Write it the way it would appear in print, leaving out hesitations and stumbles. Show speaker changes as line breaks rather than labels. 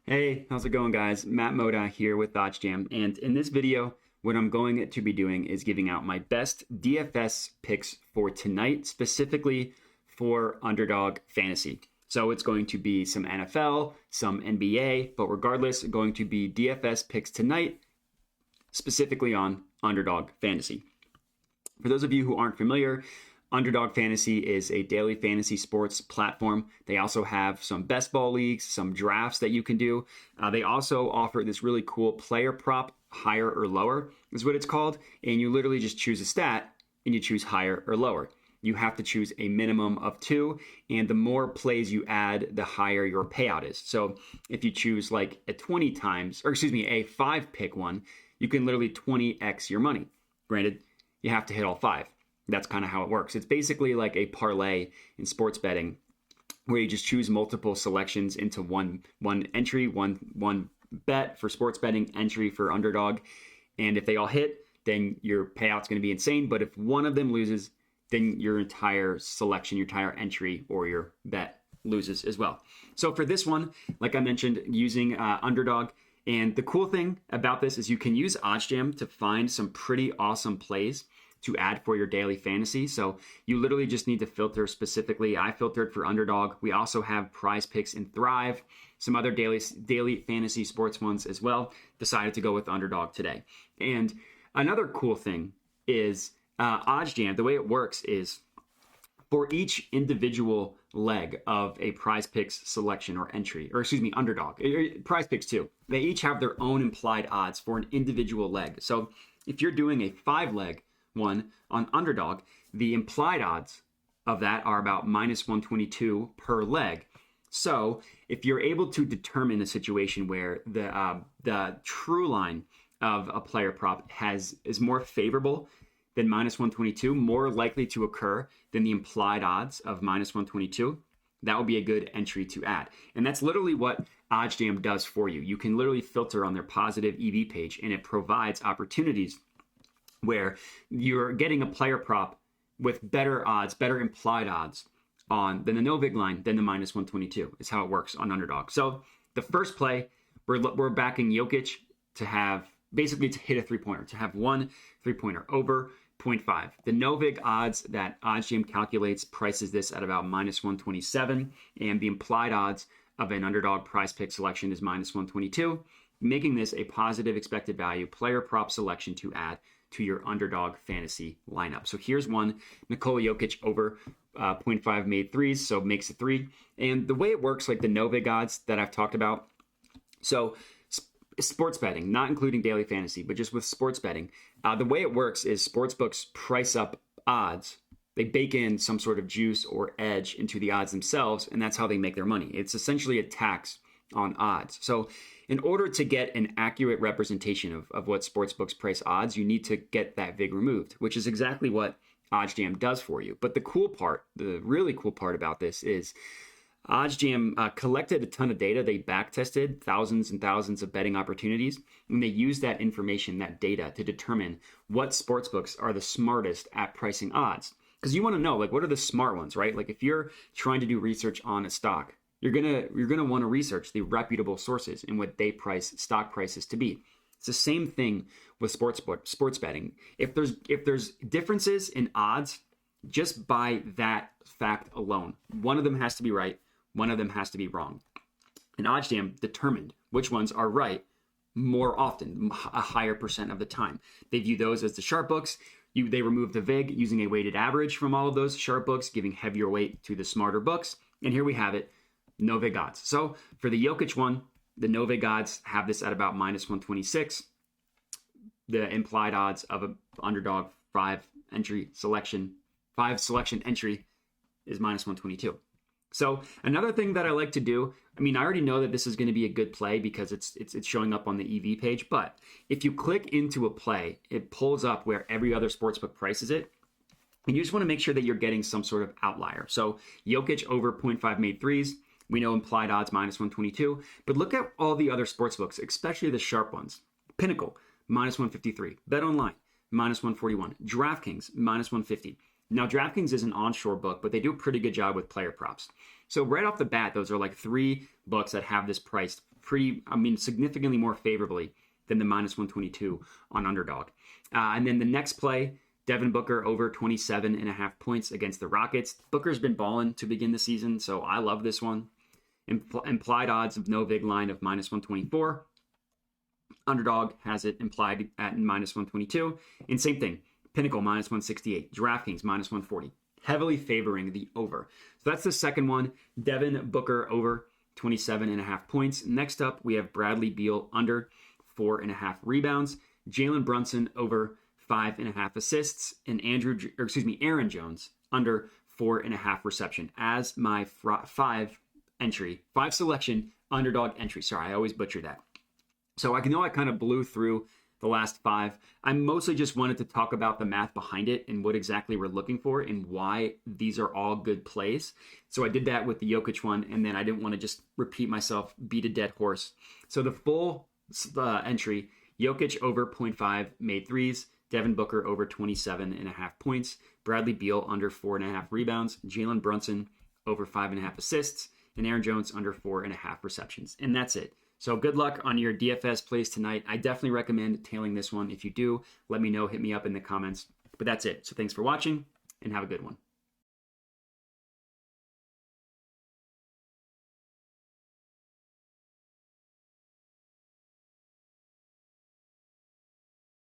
Hey, how's it going, guys? Matt Moda here with OddsJam, and in this video, what I'm going to be doing is giving out my best DFS picks for tonight, specifically for Underdog Fantasy. So it's going to be some NFL, some NBA, but regardless, going to be DFS picks tonight, specifically on Underdog Fantasy. For those of you who aren't familiar, Underdog Fantasy is a daily fantasy sports platform. They also have some best ball leagues, some drafts that you can do. They also offer this really cool player prop, higher or lower is what it's called. And you literally just choose a stat and you choose higher or lower. You have to choose a minimum of 2, and the more plays you add, the higher your payout is. So if you choose like a 5 pick one, you can literally 20x your money. Granted, you have to hit all 5. That's kind of how it works. It's basically like a parlay in sports betting where you just choose multiple selections into one entry, one bet for sports betting, entry for underdog. And if they all hit, then your payout's going to be insane. But if one of them loses, then your entire selection, your entire entry or your bet loses as well. So for this one, like I mentioned, using Underdog. And the cool thing about this is you can use OddsJam to find some pretty awesome plays to add for your daily fantasy. So you literally just need to filter specifically. I filtered for Underdog. We also have Prize Picks and Thrive, some other daily fantasy sports ones as well. Decided to go with Underdog today. And another cool thing is OddsJam. The way it works is for each individual leg of a Prize Picks selection or entry, Underdog, Prize Picks too. They each have their own implied odds for an individual leg. So if you're doing a 5-leg one on Underdog, the implied odds of that are about minus 122 per leg. So if you're able to determine a situation where the true line of a player prop is more favorable than minus 122, more likely to occur than the implied odds of minus 122, that would be a good entry to add. And that's literally what OddsJam does for you. You can literally filter on their positive EV page, and it provides opportunities where you're getting a player prop with better odds, better implied odds than the no vig line, than the minus 122 is how it works on Underdog. So the first play, we're backing Jokic to hit a 3-pointer, to have 1 3-pointer over 0.5. The no vig odds that OddsJam calculates prices this at about minus 127, and the implied odds of an Underdog Prize Pick selection is minus 122, making this a positive expected value player prop selection to add to your Underdog Fantasy lineup. So here's one, Nikola Jokic over 0.5 made threes, so makes it 3. And the way it works, like the no vig odds that I've talked about, so sports betting, not including daily fantasy, but just with sports betting, the way it works is sportsbooks price up odds. They bake in some sort of juice or edge into the odds themselves, and that's how they make their money. It's essentially a tax on odds. So in order to get an accurate representation of what sportsbooks price odds, you need to get that vig removed, which is exactly what OddsJam does for you. But the really cool part about this is OddsJam collected a ton of data. They back tested thousands and thousands of betting opportunities, and they used that information, that data, to determine what sportsbooks are the smartest at pricing odds. Because you want to know, like, what are the smart ones, right? Like if you're trying to do research on a stock, you're gonna want to research the reputable sources and what they price stock prices to be. It's the same thing with sports betting. If there's differences in odds, just by that fact alone, one of them has to be right, one of them has to be wrong. And OddsJam determined which ones are right more often, a higher percent of the time. They view those as the sharp books. They remove the vig using a weighted average from all of those sharp books, giving heavier weight to the smarter books. And here we have it. No vig odds. So for the Jokic one, the no vig odds have this at about minus 126. The implied odds of an Underdog 5 selection entry is minus 122. So another thing that I like to do, I already know that this is going to be a good play because it's showing up on the EV page, but if you click into a play, it pulls up where every other sportsbook prices it. And you just want to make sure that you're getting some sort of outlier. So Jokic over 0.5 made threes. We know implied odds minus 122, but look at all the other sportsbooks, especially the sharp ones. Pinnacle, minus 153. BetOnline, minus 141. DraftKings, minus 150. Now, DraftKings is an onshore book, but they do a pretty good job with player props. So right off the bat, those are like 3 books that have this priced significantly more favorably than the minus 122 on Underdog. And then the next play, Devin Booker over 27.5 points against the Rockets. Booker's been balling to begin the season, so I love this one. Implied odds of no big line of minus 124. Underdog has it implied at minus 122. And same thing, Pinnacle minus 168, DraftKings minus 140, heavily favoring the over. So that's the second one, Devin Booker over 27.5 points. Next up, we have Bradley Beal under 4.5 rebounds, Jalen Brunson over 5.5 assists, and Aaron Jones under 4.5 reception as my five selection Underdog entry. Sorry, I always butcher that. So I know I kind of blew through the last five. I mostly just wanted to talk about the math behind it and what exactly we're looking for and why these are all good plays. So I did that with the Jokic one, and then I didn't want to just repeat myself, beat a dead horse. So the full entry, Jokic over 0.5 made threes, Devin Booker over 27.5 points, Bradley Beal under 4.5 rebounds, Jalen Brunson over 5.5 assists, and Aaron Jones under 4.5 receptions. And that's it. So good luck on your DFS plays tonight. I definitely recommend tailing this one. If you do, let me know. Hit me up in the comments. But that's it. So thanks for watching and have a good one.